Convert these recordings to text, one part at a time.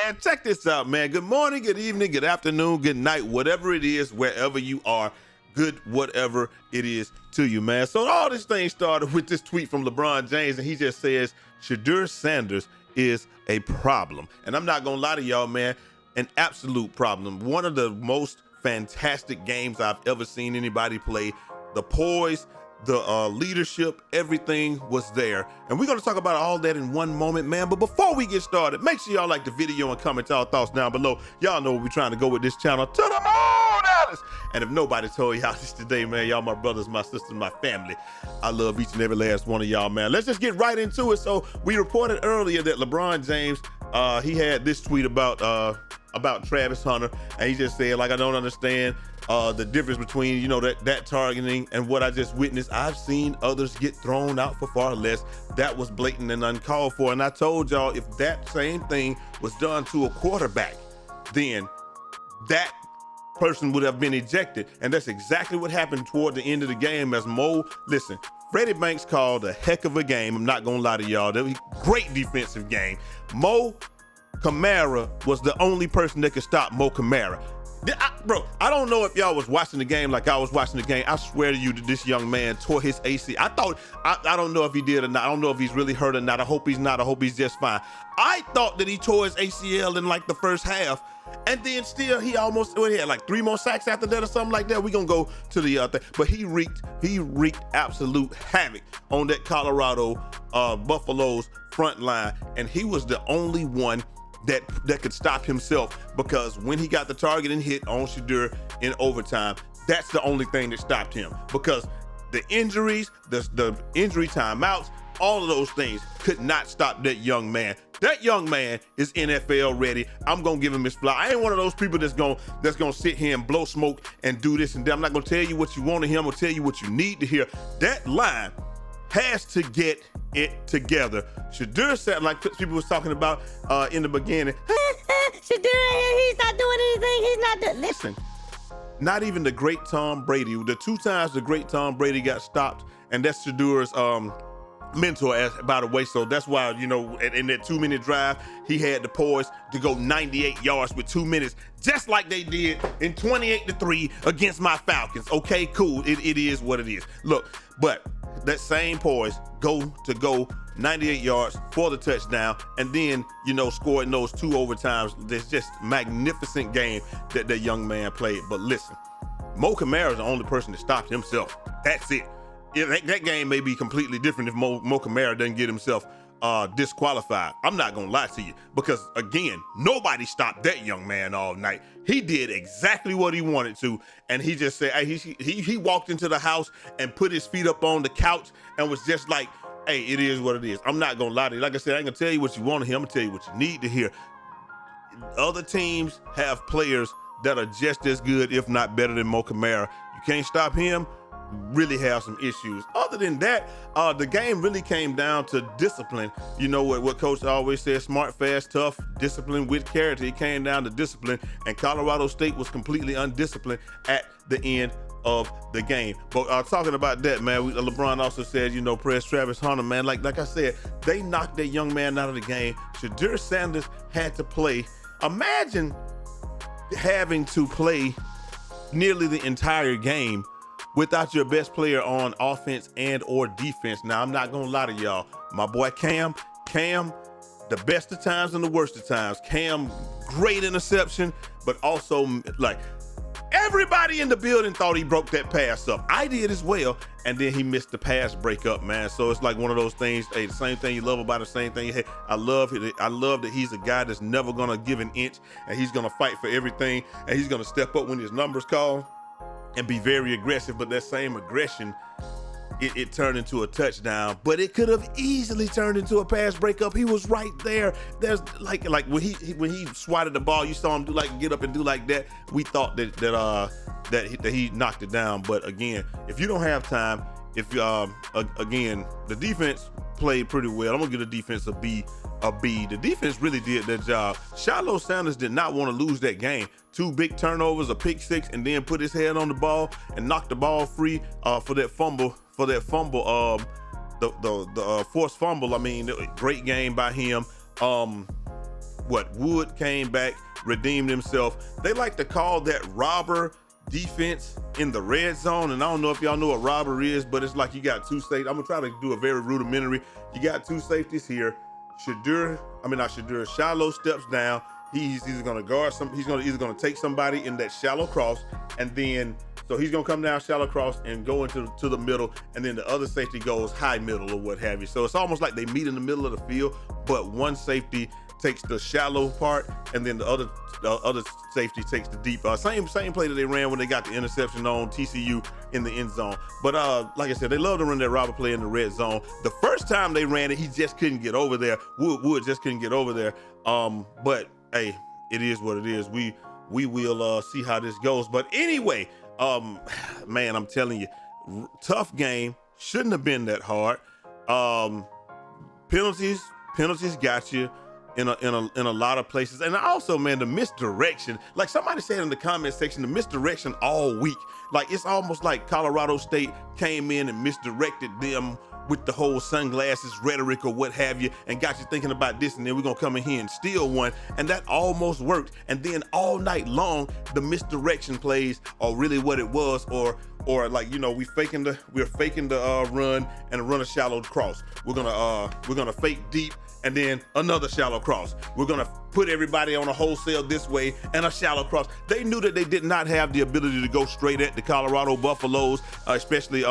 man, check this out, man. Good morning, good evening, good afternoon, good night, whatever it is, wherever you are. Good whatever it is to you, man. So all this thing started with this tweet from LeBron James, and he just says, Shedeur Sanders is a problem. And I'm not gonna lie to y'all, man, an absolute problem. One of the most fantastic games I've ever seen anybody play. The poise, the leadership, everything was there. And we're gonna talk about all that in one moment, man. But before we get started, make sure y'all like the video and comment y'all thoughts down below. Y'all know where we're trying to go with this channel, to the moon, Alice. And if nobody told y'all this today, man, y'all my brothers, my sisters, my family. I love each and every last one of y'all, man. Let's just get right into it. So we reported earlier that LeBron James, he had this tweet about Travis Hunter, and he just said, like, I don't understand the difference between, you know, that targeting and what I just witnessed. I've seen others get thrown out for far less. That was blatant and uncalled for. And I told y'all, if that same thing was done to a quarterback, then that person would have been ejected. And that's exactly what happened toward the end of the game as listen, Freddie Banks called a heck of a game. I'm not gonna lie to y'all. That was a great defensive game. Mo Kamara was the only person that could stop Mo Kamara. Bro, I don't know if y'all was watching the game like I was watching the game. I swear to you that this young man tore his AC. I don't know if he did or not. I don't know if he's really hurt or not. I hope he's not. I hope he's just fine. I thought that he tore his ACL in like the first half, and then still he almost had like 3 more sacks after that or something like that. We gonna go to the other thing. But he wreaked absolute havoc on that Colorado Buffalo's front line, and he was the only one that could stop himself, because when he got the target and hit on Shedeur in overtime, that's the only thing that stopped him, because the injuries, the injury timeouts, all of those things could not stop that young man. That young man is NFL ready. I'm gonna give him his flowers. I ain't one of those people that's gonna sit here and blow smoke and do this and that. I'm not gonna tell you what you want to hear. I'm gonna tell you what you need to hear. That line has to get it together. Shedeur said, like people was talking about in the beginning, Shedeur, he's not doing anything. He's not doing. Listen, not even the great Tom Brady. The 2 times the great Tom Brady got stopped, and that's Shedeur's mentor, by the way. So that's why, you know, in that 2-minute drive, he had the poise to go 98 yards with 2 minutes, just like they did in 28-3 against my Falcons. Okay, cool. It is what it is. Look, but that same poise go 98 yards for the touchdown, and then, you know, scoring those 2 overtimes. There's just magnificent game that young man played. But listen, Mo Kamara is the only person that stopped himself. That's it. That game may be completely different if Mo Kamara doesn't get himself disqualified. I'm not gonna lie to you, because again, nobody stopped that young man all night. He did exactly what he wanted to, and he just said, hey, he walked into the house and put his feet up on the couch and was just like, hey, it is what it is. I'm not gonna lie to you. Like I said, I ain't gonna tell you what you want to hear. I'm gonna tell you what you need to hear. Other teams have players that are just as good, if not better, than Mo Kamara. You can't stop him, really have some issues. Other than that, the game really came down to discipline. You know what Coach always says, smart, fast, tough, discipline with character. It came down to discipline, and Colorado State was completely undisciplined at the end of the game. But talking about that, man, LeBron also said, you know, press Travis Hunter, man. Like I said, they knocked that young man out of the game. Shedeur Sanders had to play. Imagine having to play nearly the entire game without your best player on offense and or defense. Now, I'm not gonna lie to y'all. My boy Cam, the best of times and the worst of times. Cam, great interception, but also, like, everybody in the building thought he broke that pass up. I did as well, and then he missed the pass breakup, man. So it's like one of those things, hey, the same thing you love about the same thing you hate. I love that he's a guy that's never gonna give an inch, and he's gonna fight for everything, and he's gonna step up when his number's called and be very aggressive. But that same aggression, it turned into a touchdown, but it could have easily turned into a pass breakup. He was right there. There's like when he swatted the ball, you saw him get up and do like that. We thought that he knocked it down. But again, if you don't have time, again, the defense played pretty well. I'm gonna give the defense a B. The defense really did their job. Shedeur Sanders did not want to lose that game. 2 big turnovers, a pick 6, and then put his head on the ball and knock the ball free for that fumble. The forced fumble. I mean, great game by him. Wood came back, redeemed himself. They like to call that robber defense in the red zone, and I don't know if y'all know what robber is, but it's like you got two safeties. I'm gonna try to do a very rudimentary. You got two safeties here. Shallow steps down. He's either gonna guard he's either gonna take somebody in that shallow cross, and then so he's gonna come down shallow cross and go into the middle, and then the other safety goes high middle or what have you. So it's almost like they meet in the middle of the field, but one safety takes the shallow part, and then the other safety takes the deep. Same play that they ran when they got the interception on TCU in the end zone. But like I said, they love to run that robber play in the red zone. The first time they ran it, he just couldn't get over there. Wood just couldn't get over there. But hey, it is what it is. We will see how this goes. But anyway, man, I'm telling you, tough game. Shouldn't have been that hard. Penalties got you in a lot of places. And also, man, the misdirection, like somebody said in the comment section, the misdirection all week. Like it's almost like Colorado State came in and misdirected them with the whole sunglasses rhetoric or what have you, and got you thinking about this, and then we're gonna come in here and steal one, and that almost worked. And then all night long, the misdirection plays are really what it was, or like, you know, we're faking the run and run a shallow cross. We're gonna fake deep and then another shallow cross. We're gonna put everybody on a wholesale this way and a shallow cross. They knew that they did not have the ability to go straight at the Colorado Buffaloes, especially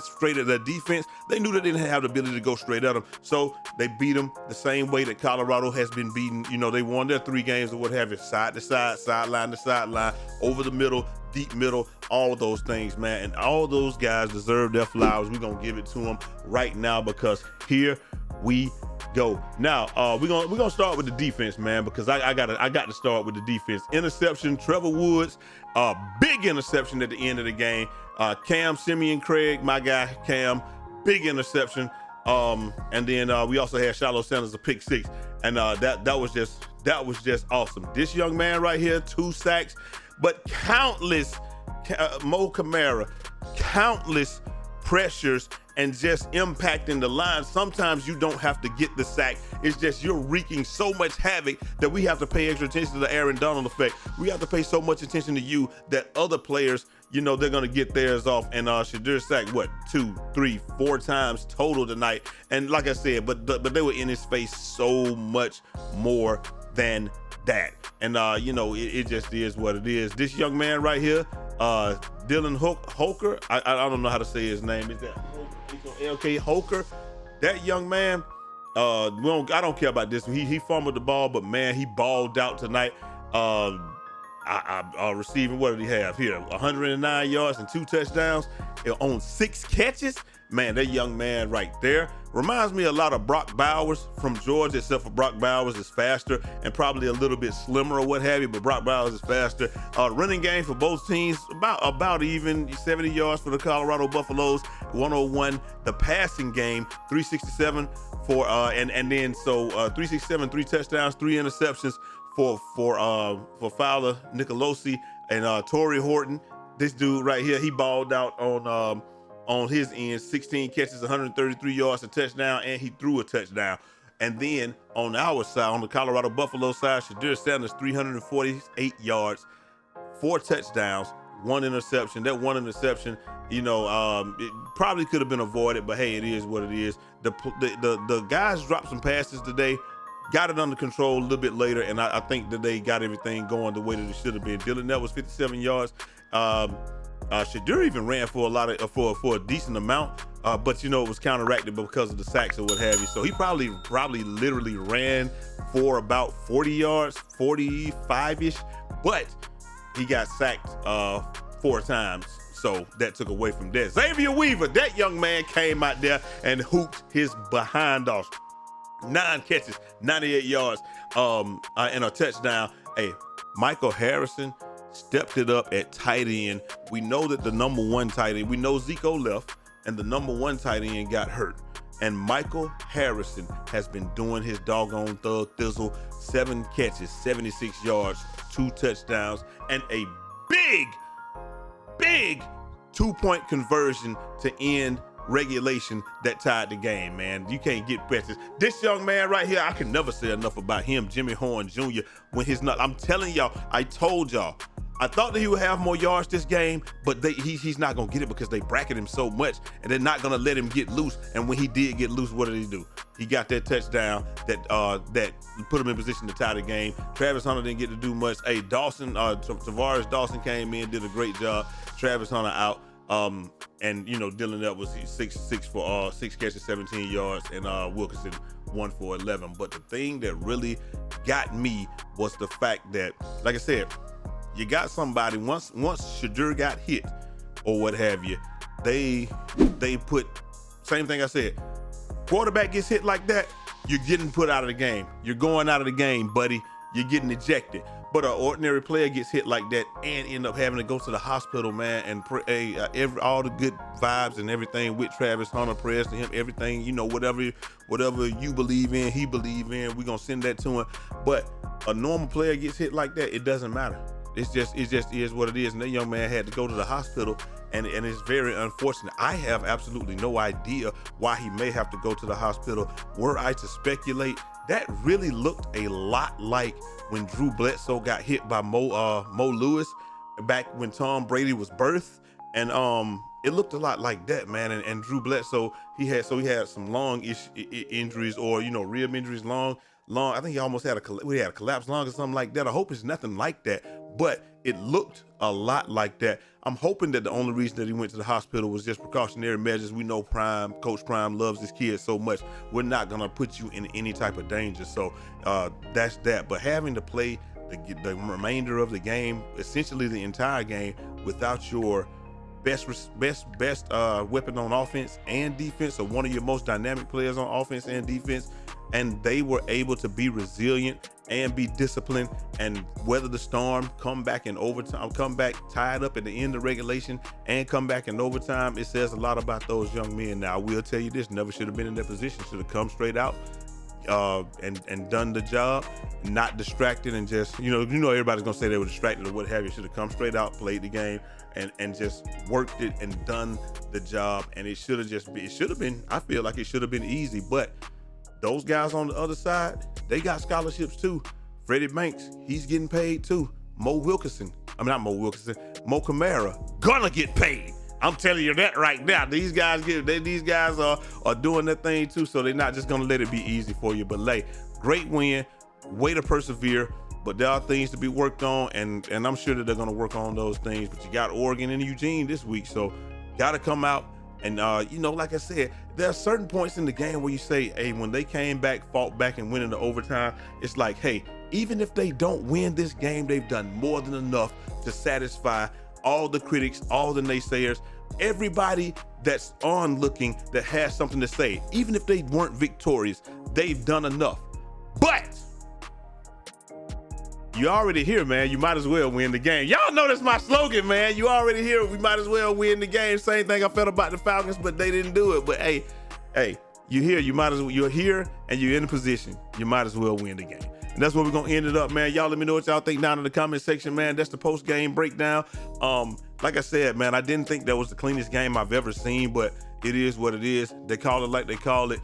straight at their defense. They knew that they didn't have the ability to go straight at them. So they beat them the same way that Colorado has been beaten. You know, they won their 3 games or what have you, side to side, sideline to sideline, over the middle, deep middle, all of those things, man. And all those guys deserve their flowers. We're gonna give it to them right now, because here we go. Now we're gonna start with the defense, man, because I got to start with the defense. Interception, Trevor Woods, big interception at the end of the game. Cam Simeon Craig, my guy Cam, big interception. And then we also had Shedeur Sanders a pick 6, and that was just awesome. This young man right here, 2 sacks, but countless Mo Kamara, countless pressures and just impacting the line. Sometimes you don't have to get the sack. It's just you're wreaking so much havoc that we have to pay extra attention to the Aaron Donald effect. We have to pay so much attention to you that other players, you know, they're gonna get theirs off. And Shedeur sacked 2, 3, 4 times total tonight. And like I said, but they were in his face so much more than that. And you know, it just is what it is. This young man right here, Dylan Hoker, I don't know how to say his name. Is that LK Hoker? That young man, I don't care about this. He fumbled the ball, but man, he balled out tonight. Receiving, what did he have here? 109 yards and 2 touchdowns on 6 catches. Man, that young man right there reminds me a lot of Brock Bowers from Georgia, except for Brock Bowers is faster and probably a little bit slimmer or what have you, but Brock Bowers is faster. Running game for both teams, about even, 70 yards for the Colorado Buffaloes, 101. The passing game, 367 for, and then 367, 3 touchdowns, 3 interceptions for Fowler, Nicolosi, and Torrey Horton. This dude right here, he balled out on his end, 16 catches, 133 yards, a touchdown, and he threw a touchdown. And then on our side, on the Colorado Buffalo side, Shedeur Sanders, 348 yards, 4 touchdowns, 1 interception. That 1 interception, you know, it probably could have been avoided, but hey, it is what it is. The guys dropped some passes today, got it under control a little bit later, and I think that they got everything going the way that it should have been. Dylan, that was 57 yards. Shedeur even ran for a decent amount, but you know, it was counteracted because of the sacks or what have you. So he probably literally ran for about 40 yards, 45-ish, but he got sacked 4 times. So that took away from that. Xavier Weaver, that young man came out there and hooped his behind off. 9 catches, 98 yards, and a touchdown. Hey, Michael Harrison stepped it up at tight end. We know that the number 1 tight end, we know Zico left, and the number 1 tight end got hurt. And Michael Harrison has been doing his doggone thug thizzle. 7 catches, 76 yards, 2 touchdowns, and a big 2-point conversion to end regulation that tied the game, man. You can't get better. This young man right here, I can never say enough about him, Jimmy Horn Jr. When I'm telling y'all, I told y'all, I thought that he would have more yards this game, but he's not gonna get it because they bracket him so much, and they're not gonna let him get loose. And when he did get loose, what did he do? He got that touchdown that put him in position to tie the game. Travis Hunter didn't get to do much. Hey, Tavares Dawson came in, did a great job. Travis Hunter out. And Dylan Up was 6 for 6 catches, 17 yards, and Wilkinson 1 for 11. But the thing that really got me was the fact that, like I said, you got somebody once Shedeur got hit or what have you, they put, same thing I said, quarterback gets hit like that, you're getting put out of the game. You're going out of the game, buddy. You're getting ejected. But an ordinary player gets hit like that and end up having to go to the hospital, man, and pray, all the good vibes and everything with Travis Hunter, prayers to him, everything, whatever you believe in, he believe in, we're gonna send that to him. But a normal player gets hit like that, it doesn't matter. It just is what it is. And that young man had to go to the hospital, and it's very unfortunate. I have absolutely no idea why he may have to go to the hospital. Were I to speculate, that really looked a lot like when Drew Bledsoe got hit by Mo Lewis back when Tom Brady was birthed, and it looked a lot like that, man. And Drew Bledsoe, he had some long injuries, or rib injuries, long. I think he almost had a collapsed lung or something like that. I hope it's nothing like that, but it looked a lot like that. I'm hoping that the only reason that he went to the hospital was just precautionary measures. We know Coach Prime loves his kids so much. We're not gonna put you in any type of danger. So that's that. But having to play the remainder of the game, essentially the entire game, without your best weapon on offense and defense, or one of your most dynamic players on offense and defense, and they were able to be resilient and be disciplined and weather the storm, come back in overtime, come back tied up at the end of regulation and come back in overtime. It says a lot about those young men. Now, I will tell you this, never should have been in that position. Should have come straight out and done the job, not distracted, and just, everybody's gonna say they were distracted or what have you. Should have come straight out, played the game, and just worked it and done the job. And it should have been, I feel like it should have been easy, but those guys on the other side, they got scholarships too. Freddie Banks, he's getting paid too. Mo Kamara, gonna get paid. I'm telling you that right now. These guys are doing their thing too, so they're not just gonna let it be easy for you. But great win, way to persevere. But there are things to be worked on, and I'm sure that they're gonna work on those things. But you got Oregon and Eugene this week, so gotta come out. And, like I said, there are certain points in the game where you say, hey, when they came back, fought back, and went into overtime, it's like, hey, even if they don't win this game, they've done more than enough to satisfy all the critics, all the naysayers, everybody that's onlooking that has something to say. Even if they weren't victorious, they've done enough. But you already here, man. You might as well win the game. Y'all know that's my slogan, man. You already here. We might as well win the game. Same thing I felt about the Falcons, but they didn't do it. But hey, you here. You're here, and you're in a position. You might as well win the game. And that's where we're gonna end it up, man. Y'all let me know what y'all think down in the comment section, man. That's the post-game breakdown. Like I said, man, I didn't think that was the cleanest game I've ever seen, but it is what it is. They call it like they call it.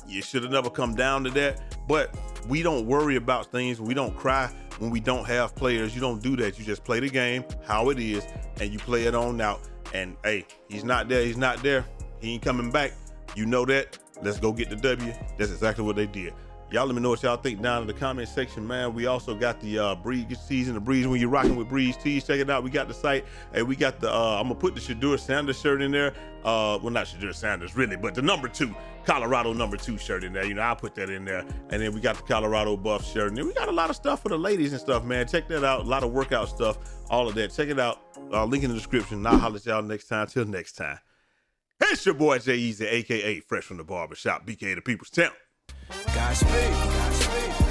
You should have never come down to that, but we don't worry about things. We don't cry when we don't have players. You don't do that. You just play the game how it is, and you play it on out. And hey, he's not there. He's not there. He ain't coming back. You know that. Let's go get the W. That's exactly what they did. Y'all let me know what y'all think down in the comment section, man. We also got the Breeze tees and the Breeze when you're rocking with Breeze tees. Check it out. We got the site. Hey, we got the, I'm going to put the Shedeur Sanders shirt in there. Well, not Shedeur Sanders, really, but the number 2, Colorado number 2 shirt in there. I'll put that in there. And then we got the Colorado Buff shirt. And then we got a lot of stuff for the ladies and stuff, man. Check that out. A lot of workout stuff, all of that. Check it out. Link in the description. I'll holler at y'all next time. Till next time. It's your boy Jay Easy, a.k.a. Fresh from the Barbershop, BK the People's Champ. Godspeed.